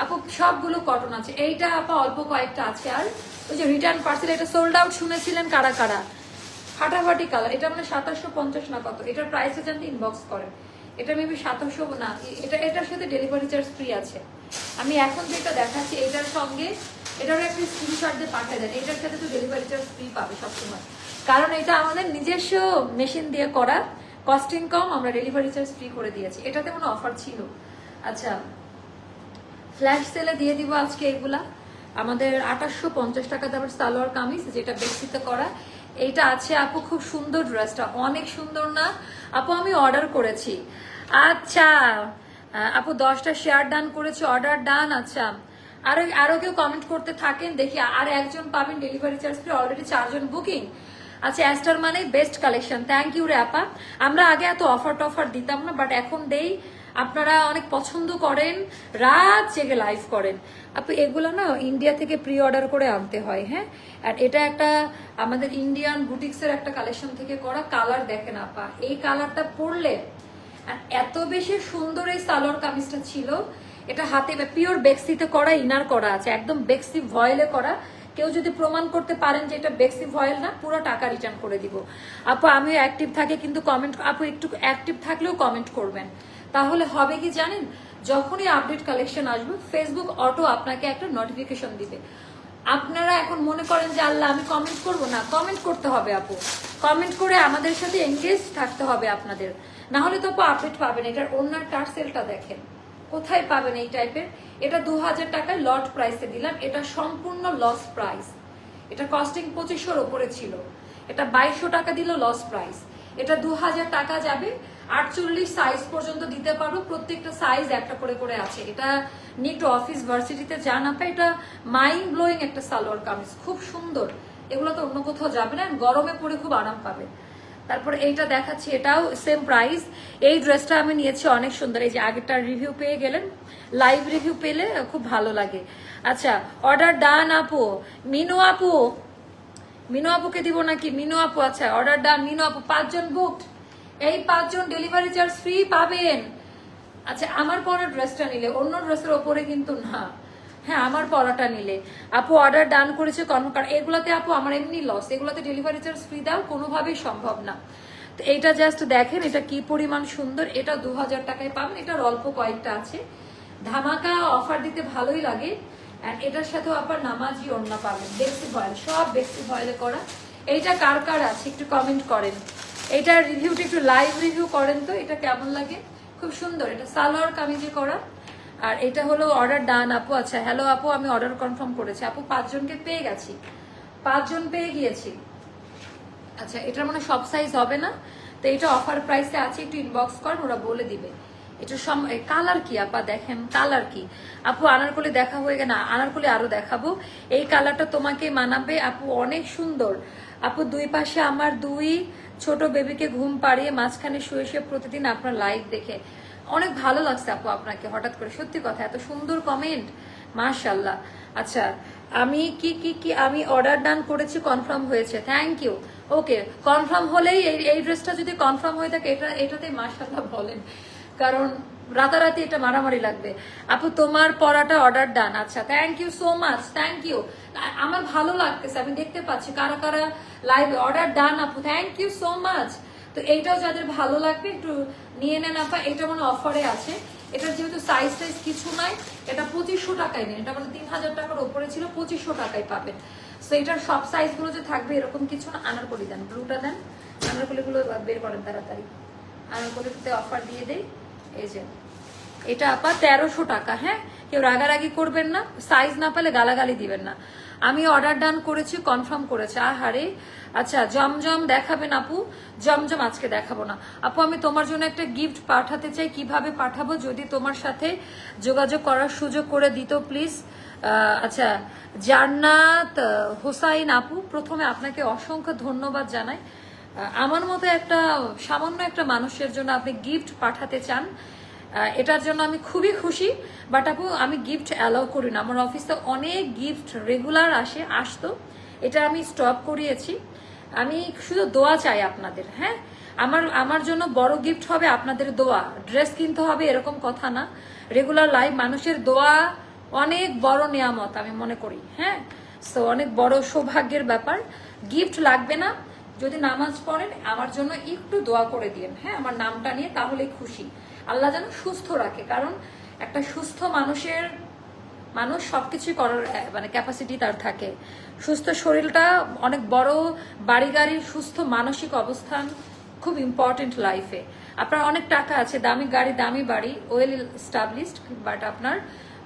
আপু সবগুলো কটন আছে, এইটা আপা অল্প কয়েকটা আছে। আর ওই যে রিটার্ন পার্সেল, এটা সোল্ড আউট শুনেছিলেন কারা কারা? ফাটাফাটি কালার, এটা মানে 2750 না কত, এটার প্রাইসে জানতে ইনবক্স করেন। এটা মেবি 2700 না, এটার সাথে ডেলিভারি চার্জ ফ্রি আছে। আমি এখন যেটা দেখাচ্ছি এটার সঙ্গে এটারও একটা স্ক্রিনশট দিয়ে পাঠিয়ে দেন, এটার সাথে তো ডেলিভারি চার্জ ফ্রি পাবে সবসময়, কারণ এটা আমাদের নিজস্ব মেশিন দিয়ে করা, কস্টিং কম, আমরা ডেলিভারি চার্জ ফ্রি করে দিয়েছি। এটাতে কোনো অফার ছিল। আচ্ছা, ফ্ল্যাশ সেলে দিয়ে দিব আজকে এগুলা। আমাদের 2850 টাকা দামের সালোয়ার কামিজ, যেটা বেক্সিতে করা। এইটা আছে আপু, খুব সুন্দর ড্রেসটা, অনেক সুন্দর না আপু? আমি অর্ডার করেছি। আচ্ছা আপু 10টা শেয়ার ডান করেছি, অর্ডার ডান। আচ্ছা, আরো কেউ কমেন্ট করতে থাকেন, দেখি আর 1 জন পাবেন ডেলিভারি চার্জ ফ্রি। অলরেডি 4 জন বুকিং। আচ্ছা, অ্যাস্টার মানে বেস্ট কালেকশন, থ্যাংক ইউ রে আপা। আমরা আগে এত অফার টফার দিতাম না, বাট এখন দেই। আপনারা অনেক পছন্দ করেন, রাত জেগে লাইভ করেন। আপু এগুলো না ইন্ডিয়া থেকে প্রি অর্ডার করে আনতে হয়। হ্যাঁ, আর এটা একটা আমাদের ইন্ডিয়ান বুটিক্সের একটা কালেকশন থেকে করা। কালার দেখেন আপা, এই কালারটা পরলে আর এত বেশি সুন্দর এই সালোয়ার কামিজটা ছিল। এটা হাতে পিওর বেক্সিতে করা, ইনার করা আছে, একদম বেক্সি ভয়েলে করা। কেউ যদি প্রমাণ করতে পারেন যে এটা বেক্সি ভয়েল না, পুরো টাকা রিটার্ন করে দিব। আপু আমিও অ্যাক্টিভ থাকি, কিন্তু কমেন্ট, আপু একটু অ্যাক্টিভ থাকলেও কমেন্ট করবেন, তাহলে হবে কি জানেন, যখনই আপডেট কালেকশন আসবে ফেসবুক অটো আপনাকে একটা নোটিফিকেশন দিবে। আপনারা এখন মনে করেন যে আল্লাহ আমি কমেন্ট করব না, কমেন্ট করতে হবে আপু, কমেন্ট করে আমাদের সাথে এঙ্গেজ থাকতে হবে আপনাদের, না হলে তো আপু আপডেট পাবেন। এটার ওনার টার্সেলটা দেখেন, কোথায় পাবেন এই টাইপের। এটা 2000 টাকায় লট প্রাইসে দিলাম, এটা সম্পূর্ণ লস প্রাইস। এটা কস্টিং 2500-র উপরে ছিল, এটা 2200 টাকা দিল লস প্রাইস। এটা 2000 টাকা যাবে, 48 সাইজ পর্যন্ত দিতে পারবো, প্রত্যেকটা সাইজ একটা করে করে আছে। এটা নিয়ে একটু অফিস ভার্সিটিতে যান আপা, এটা মাইন্ড ব্লোয়িং একটা সালোয়ার কামিজ, খুব সুন্দর। এগুলো তো অন্য কোথাও যাবে না, গরমে পরে খুব আরাম পাবে। তারপর এইটা দেখাচ্ছি, এটাও সেম প্রাইস। এই ড্রেসটা আমি নিয়েছি, অনেক সুন্দর। এই যে আগেরটার রিভিউ পেয়ে গেলেন, লাইভ রিভিউ পেলে খুব ভালো লাগে। আচ্ছা, অর্ডার ডান আপু। মিনু আপু, মিনু আপুকে দিব নাকি? মিনু আপু, আচ্ছা অর্ডার ডান। মিনু আপু 5 জন বুকড, এই 5 জন ডেলিভারি চার্জ ফ্রি পাবেন। আচ্ছা, আমার পরা ড্রেসটা নিলে, অন্য ড্রেসের ওপরে কিন্তু না। হ্যাঁ, আমার পরাটা নিলে। আপু অর্ডার ডান করেছে কনফার্ম, কারণ এগুলাতে আপু আমার এমনি লস, এগুলাতে ডেলিভারি চার্জ ফ্রি দাও কোনোভাবেই সম্ভব না। তো এইটা জাস্ট দেখেন, এটা কি পরিমাণ সুন্দর। এটা 2000 টাকায় পাবেন, এটার অল্প কয়েকটা আছে। ধামাকা অফার দিতে ভালোই লাগে। আর এটার সাথেও আবার নামাজি ওড়না পাবেন, বেক্সি ভয়েল, সব বেক্সি ভয়েলে করা। এইটা কার কার আছে একটু কমেন্ট করেন। এইটার রিভিউটা একটু লাইভ রিভিউ করেন তো, এটা কেমন লাগে। খুব সুন্দর, এটা সালোয়ার কামিজে করা। আর এটা হলো অর্ডার ডান আপু। আচ্ছা, হ্যালো আপু, আমি অর্ডার কনফার্ম করেছি আপু, 5 জনকে পেয়ে গেছি, 5 জন পেয়ে গিয়েছি। আচ্ছা, এটার মানে সব সাইজ হবে না, তো এটা অফার প্রাইসে আছে, একটু ইনবক্স করেন, ওরা বলে দিবে। এটা কালার কি আপা দেখেন, কালার কি আপু? আনারকলি দেখা হয়ে গেল না, আনারকলি আরো দেখাবো। এই কালারটা তোমাকে মানাবে আপু, অনেক সুন্দর আপু। 2 পাশে আমার 2 ছোট বেবিকে ঘুম পাড়িয়ে মাঝখানে শুয়ে শুয়ে প্রতিদিন আপনার লাইভ দেখে অনেক ভালো লাগছে আপু আপনাকে, হঠাৎ করে সত্যি কথা, এত সুন্দর কমেন্ট, মাশাআল্লাহ। আচ্ছা, আমি কি আমি অর্ডার ডান করেছি, কনফার্ম হয়েছে, থ্যাংক ইউ। ওকে, কনফার্ম হলেই এই ড্রেসটা যদি কনফার্ম হয়ে থাকে, এটাতে মাশাআল্লাহ বলেন, কারণ রাতারাতি এটা মারামারি লাগবে। আপু তোমার পড়াটা অর্ডার ডান। আচ্ছা, thank you so much, thank you. আমার ভালো লাগতেছে, আমি দেখতে পাচ্ছি কারা কারা লাইভে অর্ডার ডান আপু, থ্যাংক ইউ সো মাচ। তো এইটাও যাদের ভালো লাগবে একটু নিয়ে নেন আপা, এটা মানে অফারে আছে। এটার যেহেতু সাইজ টাইজ কিছু নাই, এটা 2500 টাকায় নেন, এটা মানে 3000 টাকার উপরে ছিল, 2500 টাকায় পাবেন। সো এটার সব সাইজগুলো যে থাকবে এরকম কিছু না। আনারকলি দেন, ব্লুটা দেন, আনারকলিগুলো বের করেন তাড়াতাড়ি, আনারকলিতে অফার দিয়ে দেই। এই যে এটা আপা 1300 টাকা। হ্যাঁ, কেউ রাগারাগি করবেন না, সাইজ না পেলে গালাগালি দিবেন না। আমি অর্ডার ডান করেছি, কনফার্ম করেছে। আহারে, আচ্ছা জমজম দেখাবেন আপু? জমজম আজকে দেখাবো না আপু। আমি তোমার জন্য একটা গিফট পাঠাতে চাই, কিভাবে পাঠাবো? যদি তোমার সাথে যোগাযোগ করার সুযোগ করে দিত প্লিজ। আচ্ছা, জান্নাত হোসাইন আপু, প্রথমে আপনাকে অসংখ্য ধন্যবাদ জানাই। আমার মতো একটা সামান্য একটা মানুষের জন্য আপনি গিফট পাঠাতে চান, এটার জন্য আমি খুবই খুশি। বাট আপু আমি গিফট অ্যালাউ করি না, আমার অফিসে অনেক গিফট রেগুলার আসতো, এটা আমি স্টপ করিয়েছি। আমি শুধু দোয়া চাই আপনাদের। হ্যাঁ, আমার জন্য বড় গিফট হবে আপনাদের দোয়া, ড্রেস কিনতে হবে এরকম কথা না। রেগুলার লাইভ মানুষের দোয়া অনেক বড় নিয়ামত আমি মনে করি। হ্যাঁ, সো অনেক বড় সৌভাগ্যের ব্যাপার। গিফট লাগবে না, যদি নামাজ পড়েন আমার জন্য একটু দোয়া করে দিন। হ্যাঁ, আমার নামটা নিয়ে, তাহলে খুশি। আল্লাহ যেন সুস্থ রাখে, কারণ একটা সুস্থ মানুষ সবকিছু করার মানে ক্যাপাসিটি তার থাকে। সুস্থ শরীরটা অনেক বড় বাড়ি গাড়ির, সুস্থ মানসিক অবস্থান খুব ইম্পর্টেন্ট লাইফে। আপনার অনেক টাকা আছে, দামি গাড়ি দামি বাড়ি, ওয়েল এস্টাবলিশড, বাট আপনার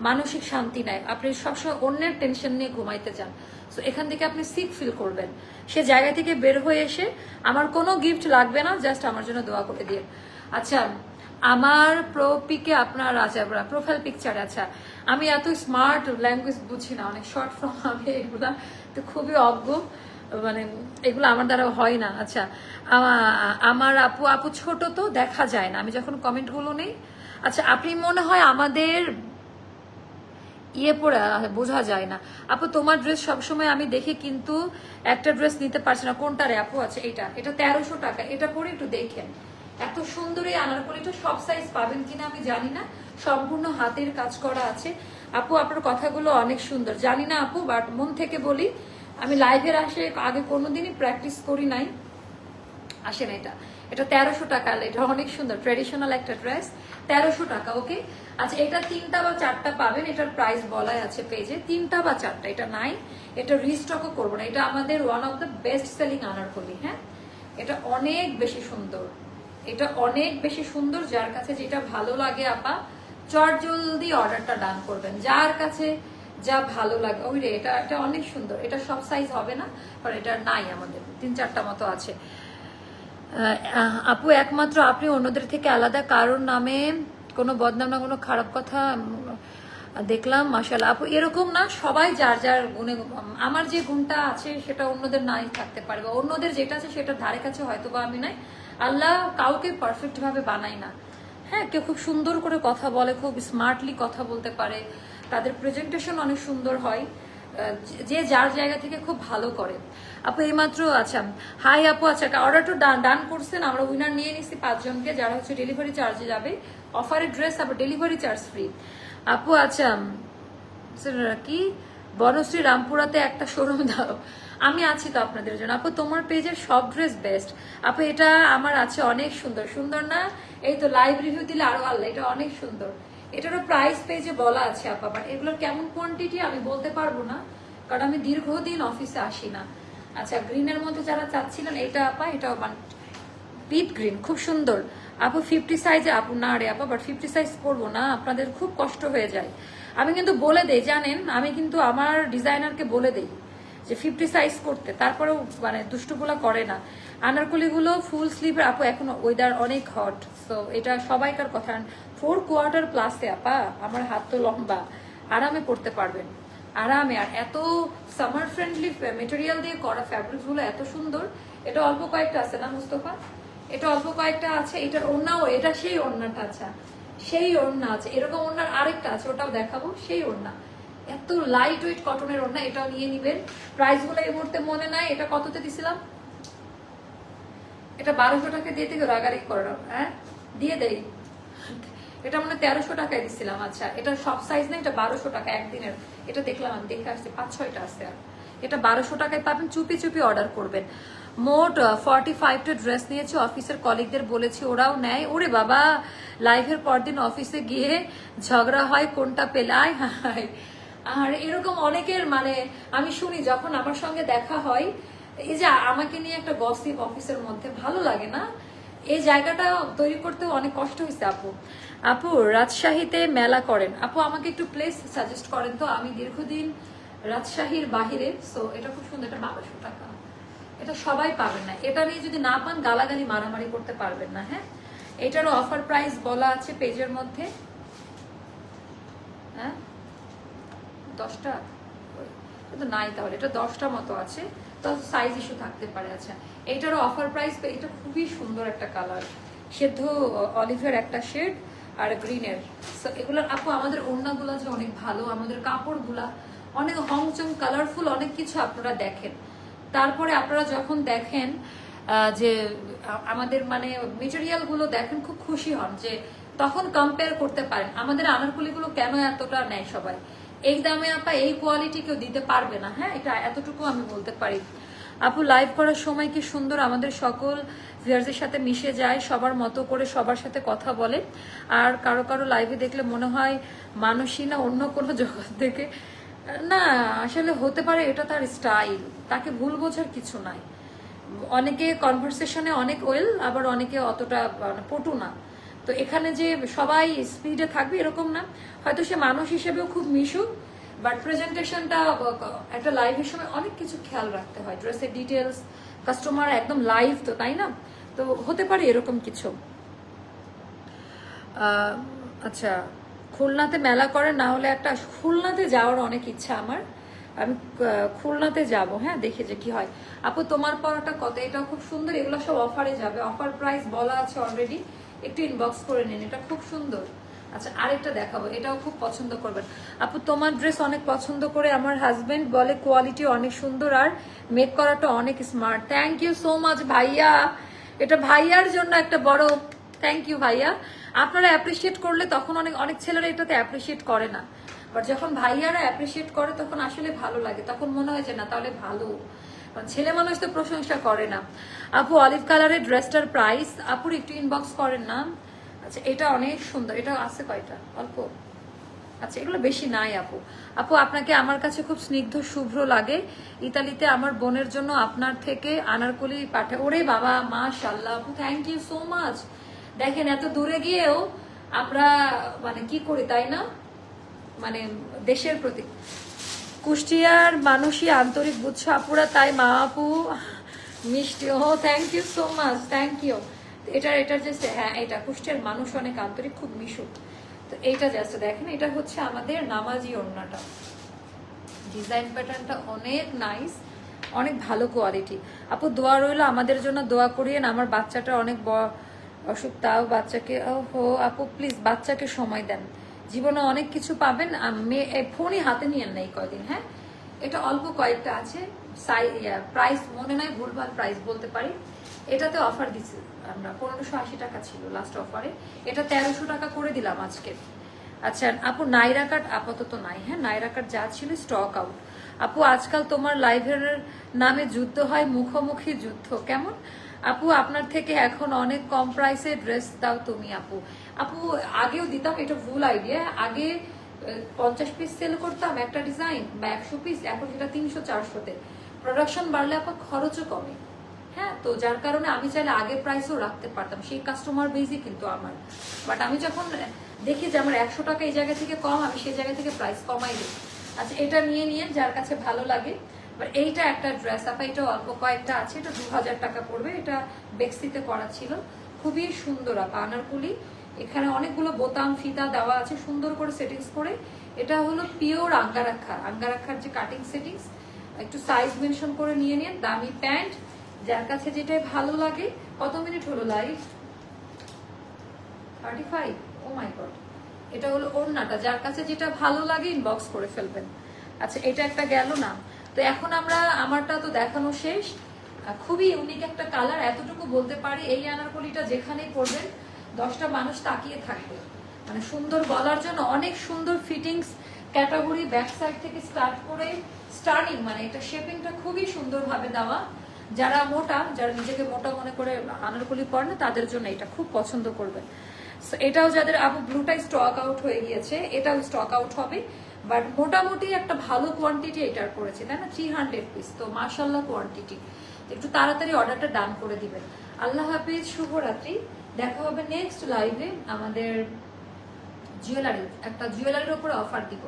মানসিক শান্তি নাই, আপনি সবসময় অন্যের টেনশন নিয়ে ঘুমাইতে চান। সো এখান থেকে আপনি সিক ফিল করবেন। সে জায়গা থেকে বের হয়ে এসে আমার কোনো গিফট লাগবে না, জাস্ট আমার জন্য দোয়া করে দিয়ে। আচ্ছা, আমার পিকে আপনার আছে প্রোফাইল পিকচার। আচ্ছা, আমি এত স্মার্ট ল্যাঙ্গুয়েজ বুঝি না, অনেক শর্ট ফর্ম, আমি এগুলা তো খুবই অজ্ঞ, মানে এগুলো আমার দ্বারা হয় না। আচ্ছা, আমার আপু ছোট তো দেখা যায় না, আমি যখন কমেন্টগুলো নেই। আচ্ছা, আপনি মনে হয় আমাদের পরে বোঝা যায় না আপু। তোমার ড্রেস সবসময় আমি দেখি, কিন্তু একটা ড্রেস নিতে পারছি না। কোনটা রে আপু? আছে এটা 1300 টাকা, এটা পরে একটু দেখেন। এত সুন্দর এই আনারকলিটা, সব সাইজ পাবেন কিনা আমি জানি না, সম্পূর্ণ হাতের কাজ করা আছে। আপু আপনার কথাগুলো অনেক সুন্দর, জানি না আপু, বাট মন থেকে বলি, আমি লাইভের আগে কোনোদিনই প্র্যাকটিস করি নাই। আসেন, এটা 1300 টাকা, এটা অনেক সুন্দর ট্রেডিশনাল একটা ড্রেস, 1300 টাকা। ওকে, আচ্ছা, এটা 3টা বা 4টা পাবেন, এটার প্রাইস বলাই আছে পেজে, 3টা বা 4টা, এটা নাই, এটা রিস্টকও করবো না। এটা আমাদের one of the best selling Anarkali. হ্যাঁ, এটা অনেক বেশি সুন্দর, এটা অনেক বেশি সুন্দর। যার কাছে যেটা ভালো লাগে আপা চট জলদি অর্ডারটা ডান করবেন, যার কাছে যা ভালো লাগে। ওই রে, এটা অনেক সুন্দর, এটা সব সাইজ হবে না, কারণ এটা নাই, আমাদের 3-4টা মতো আছে। আপু একমাত্র আপনি অন্যদের থেকে আলাদা, কারোর নামে কোনো বদনাম না কোনো খারাপ কথা দেখলাম, মাশাআল্লাহ। আপু এরকম না, সবাই যার যার গুণে, আমার যে গুণটা আছে সেটা অন্যদের নাই থাকতে পারে, বা অন্যদের যেটা আছে সেটার ধারে কাছে হয়তো বা আমি নাই। আল্লাহ কাউকে পারফেক্ট ভাবে বানাই না। হ্যাঁ, কেউ খুব সুন্দর করে কথা বলে, খুব স্মার্টলি কথা বলতে পারে, তাদের প্রেজেন্টেশন অনেক সুন্দর হয়, যে যার জায়গা থেকে খুব ভালো করে। আপু এইমাত্র, আচ্ছা হাই আপু, আচ্ছা অর্ডারটা ডান করছেন, আমরা উইনার নিয়ে নিচ্ছি 5 জনকে, যারা হচ্ছে ডেলিভারি চার্জে যাবে, অফারের ড্রেস, আবার ডেলিভারি চার্জ ফ্রি। আপু আচ্ছা কি বনশ্রী রামপুরাতে একটা শোরুম দাও, আমি আছি তো আপনাদের জন্য। আপু তোমার পেজের সব ড্রেস বেস্ট আপু, এটা আমার আছে, অনেক সুন্দর সুন্দর না? এই তো লাইভ রিভিউ দিলে আরো আল্লাহ, এটা অনেক সুন্দর। এটারও প্রাইস পেজে বলা আছে আপা, বাট এগুলোর কেমন কোয়ান্টিটি আমি বলতে পারবো না, কারণ আমি দীর্ঘদিন অফিসে আসি না। আচ্ছা, গ্রিনের মধ্যে যারা চাচ্ছিলেন এটা আপা, এটাও পিট গ্রিন, খুব সুন্দর আপু। 50 সাইজে আপু না রে আপা, বাট 50 সাইজ করবো না, আপনাদের খুব কষ্ট হয়ে যায়। আমি কিন্তু বলে দেই, জানেন, আমি কিন্তু আমার ডিজাইনারকে বলে দেই যে 50 সাইজ করতে, তারপরেও মানে দুষ্টুগুলা করে না। আনারকলিগুলো ফুল স্লিভের আপু, এখন ওয়েদার অনেক হট, সো এটা সবাইকার কথা। 4 কোয়ার্টার প্লাসে আপা, আমার হাত তো লম্বা, আরামে পড়তে পারবেন, আরামে। আর এত সামার ফ্রেন্ডলি মেটেরিয়াল দিয়ে করা, ফ্যাব্রিক্সগুলো এত সুন্দর। এটা অল্প কয়েকটা আছে না মুস্তফা? এটা অল্প কয়েকটা আছে, এটার ওড়নাও, এটা সেই ওড়নাটা, আচ্ছা সেই ওড়না আছে, এরকম ওড়নার আরেকটা আছে, ওটাও দেখাবো, সেই ওড়না, এত লাইট ওয়েট কটনের ওড়না, এটাও নিয়ে নিবেন। প্রাইসগুলো এই মুহূর্তে মনে নাই, এটা কততে দিছিলাম? এটা 1200 টাকা দিয়ে থেকে রাগারি করো, হ্যাঁ দিয়ে দেই, এটা মানে 1300 টাকায় দিচ্ছিলাম। আচ্ছা এটা সব সাইজ না, এটা 1200 টাকা একদিনের। এটা দেখলাম, আমি দেখে আসছি 5-6টা আছে। আর এটা 1200 টাকায় পাবেন, চুপি চুপি অর্ডার করবেন। মোট 45টা ড্রেস নিয়েছি, অফিসের কলিগদের বলেছি, ওরাও নেয়। ওরে বাবা, লাইভের পরদিন অফিসে গিয়ে ঝগড়া হয় কোনটা পেলাই। আর এরকম অনেকের মানে আমি শুনি যখন আমার সঙ্গে দেখা হয়, এই যে আমাকে নিয়ে একটা গসিপ অফিসের মধ্যে, ভালো লাগে না? এই জায়গাটা তৈরি করতেও অনেক কষ্ট হয়েছে। আপু আপু রাজশাহীতে মেলা করেন, আপু আমাকে একটু প্লেস সাজেস্ট করেন তো। আমি দীর্ঘদিন রাজশাহীর বাহিরে। সো এটা খুব সুন্দর, এটা 1200 টাকা। এটা সবাই পাবেন না, এটা নিয়ে যদি না পান গালাগালি মারামারি করতে পারবেন না। হ্যাঁ, এটারও অফার প্রাইস বলা আছে পেজের মধ্যে। হ্যাঁ 10টা কিন্তু নাই, তাহলে এটা 10টা মতো আছে, তো সাইজ ইস্যু থাকতে পারে। আচ্ছা এইটারও অফার প্রাইস, এটা খুবই সুন্দর একটা কালার, সেদ্ধ অলিভের একটা শেড আর গ্রিনের। সো এগুলোর আপু আমাদের ওড়নাগুলো যে অনেক ভালো, আমাদের কাপড়গুলা অনেক হংচং কালারফুল, অনেক কিছু আপনারা দেখেন। তারপরে আপনারা যখন দেখেন যে আমাদের মানে মেটেরিয়ালগুলো দেখেন, খুব খুশি হন যে তখন কম্পেয়ার করতে পারেন আমাদের আনারকুলিগুলো কেন এতটা নেয় সবাই। এই দামে আপা এই কোয়ালিটি কেউ দিতে পারবে না। হ্যাঁ, এটা এতটুকু আমি বলতে পারি। আপু লাইভ করার সময় কি সুন্দর আমাদের সকল ভিউয়ার্সের সাথে মিশে যায়, সবার মতো করে সবার সাথে কথা বলে। আর কারো কারো লাইভে দেখলে মনে হয় মানুষই না অন্য কোনো জগৎ থেকে। না আসলে হতে পারে, এটা তার স্টাইল, তাকে ভুল বোঝার কিছু নাই। অনেকে কনভারসেশনে অনেক ওয়েল, আবার অনেকে অতটা পটু না। তো এখানে যে সবাই স্পিডে থাকবে এরকম না, হয়তো সে মানুষ হিসেবেও খুব মিশুক, বাট প্রেজেন্টেশনটা একটা লাইভের সময় অনেক কিছু খেয়াল রাখতে হয়, ড্রেসের ডিটেলস, কাস্টমার একদম লাইভ তো, তাই না? তো হতে পারে এরকম কিছু। আচ্ছা খুলনাতে মেলা করে, না হলে একটা খুলনাতে যাওয়ার অনেক ইচ্ছা আমার, আমি খুলনাতে যাব। হ্যাঁ দেখে যে কি হয়। আপু তোমার পরাটা কত? এটাও খুব সুন্দর, এগুলো সব অফারে যাবে, অফার প্রাইস বলা আছে অলরেডি, একটু ইনবক্স করে নিন, এটা খুব সুন্দর। আচ্ছা আরেকটা দেখাবো, এটাও খুব পছন্দ করবেন। আপু তোমার ড্রেস অনেক পছন্দ করে আমার হাজবেন্ড, বলে কোয়ালিটি অনেক সুন্দর আর মেক করাটা অনেক smart. Thank you so much ভাইয়া, এটা ভাইয়ার জন্য একটা বড় থ্যাংক ইউ ভাইয়া। আপনারা অ্যাপ্রিসিয়েট করলে তখন অনেক অনেক ছেলেরা এটাতে অ্যাপ্রিসিয়েট করে না, বাট যখন ভাইয়ারা অ্যাপ্রিসিয়েট করে তখন আসলে ভালো লাগে, তখন মনে হয় যে না তাহলে ভালো। ছেলে মানুষ তো প্রশংসা করে না। আপু অলিভ কালারের ড্রেসটার প্রাইস, আপুর একটু ইনবক্স করেন না। আচ্ছা এটা অনেক সুন্দর, এটা আছে কয়টা? অল্প। আচ্ছা এগুলো বেশি নাই আপু। আপু আপনাকে আমার কাছে খুব স্নিগ্ধ শুভ্র লাগে, ইতালিতে আমার বোনের জন্য আপনার থেকে আনারকলি পাঠা। ওরে বাবা মাশাআল্লাহ আপু, থ্যাংক ইউ সো মাচ। দেখেন এত দূরে গিয়েও আমরা মানে কি করি তাই না, মানে দেশের প্রতি। কুষ্টিয়ার মানুষই আন্তরিক, বুঝছো আপুরা, তাই মা আপু মিষ্টি। ও thank you so much, thank you. এটার জাস্ট, হ্যাঁ এটা কুষ্টিয়ার মানুষ অনেক আন্তরিক, খুব মিশুক। তো এইটা জাস্ট দেখেন, এটা হচ্ছে আমাদের নামাজি ওড়নাটা, ডিজাইন প্যাটার্নটা অনেক নাইস, অনেক ভালো কোয়ালিটি। আপু দোয়া রইলো আমাদের জন্য, দোয়া করিয়েন, আমার বাচ্চাটা অনেক অসুখ, তাও বাচ্চাকে। ও আপু প্লিজ বাচ্চাকে সময় দেন, জীবনে অনেক কিছু পাবেন, ফোনই হাতে নিয়েন না এই কয়দিন। হ্যাঁ এটা অল্প কয়েকটা আছে, প্রাইস মনে নাই, ভুলভাল প্রাইস বলতে পারি। এটাতে অফার দিচ্ছি আমরা, 1580 টাকা ছিল লাস্ট অফারে, এটা 1300 টাকা করে দিলাম আজকে। আচ্ছা আপু নাইরা কাট আপাতত নাই। হ্যাঁ নাইরা কাট যা ছিল স্টক আউট। আপু আজকাল তোমার লাইভের নামে যুদ্ধ হয়, মুখোমুখি যুদ্ধ কেমন? আপু আপনার থেকে এখন অনেক কম প্রাইসে ড্রেস দাও তুমি। আপু আপু আগেও দিতাম, এটা ভুল আইডিয়া। আগে 50 পিস সেল করতাম একটা ডিজাইন বা 100 পিস, এখন সেটা 300-400-তে। প্রোডাকশন বাড়লে আপা খরচও কমে। হ্যাঁ তো যার কারণে আমি চাইলে আগের প্রাইসও রাখতে পারতাম, সেই কাস্টমার বেসই কিন্তু আমার। বাট আমি যখন দেখি যে আমার 100 টাকা এই জায়গা থেকে কম, আমি সেই জায়গা থেকে প্রাইস কমাই দিই। আচ্ছা এটা নিয়ে যার কাছে ভালো লাগে। এইটা একটা ড্রেস আপা, এটা অল্প কয়েকটা আছে, এটা 2000 টাকা পড়বে, এটা বেক্সিতে করা ছিল, খুবই সুন্দর আপা আনারকুলি। এখানে অনেকগুলো বোতাম ফিতা দেওয়া আছে সুন্দর করে সেটিংস করে। এটা হলো পিওর আঙ্গারাক্ষার যে কাটিং সেটিংস, একটু সাইজ মেনশন করে নিয়ে নিন। দামি প্যান্ট, যার কাছে যেটাই ভালো লাগে। কত মিনিট হলো লাইভ? 35। ও মাই গড। এটা হলো ওড়নাটা, যার কাছে যেটা ভালো লাগে ইনবক্স করে ফেলবেন। আচ্ছা এটা একটা গেল না, তো এখন আমরা আমারটা তো দেখানো শেষ। খুবই ইউনিক একটা কালার, এতটুকু বলতে পারি এই আনারকলিটা যেখানেই পরবেন 10টা মানুষ তাকিয়ে থাকবে। মানে সুন্দর গলার জন্য অনেক সুন্দর ফিটিংস ক্যাটাগরি, ব্যাক সাইড থেকে স্টার্ট করে স্টার্নিং, মানে এটা শেপিংটা খুবই সুন্দরভাবে দেওয়া। যারা মোটা, যারা নিজেকে মোটা মনে করে আনারকলি পরে না, তাদের জন্য এটা খুব পছন্দ করবে। এটাও যাদের আপু ব্লুটাই স্টক আউট হয়ে গিয়েছে, এটাও স্টক আউট হবে, বাট মোটামুটি একটা ভালো কোয়ান্টিটি এটার করেছে, তাই না? 300 পিস, তো মাশাআল্লাহ কোয়ান্টিটি। একটু তাড়াতাড়ি অর্ডারটা ডান করে দিবেন। আল্লাহ হাফিজ, শুভরাত্রি। দেখা হবে নেক্সট লাইভে। আমাদের একটা জুয়েলারির উপরে অফার দিব,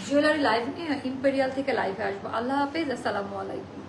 জুয়েলারি লাইভ নিয়ে ইম্পেরিয়াল থেকে লাইভে আসবো। আল্লাহ হাফিজ, আসসালামু আলাইকুম।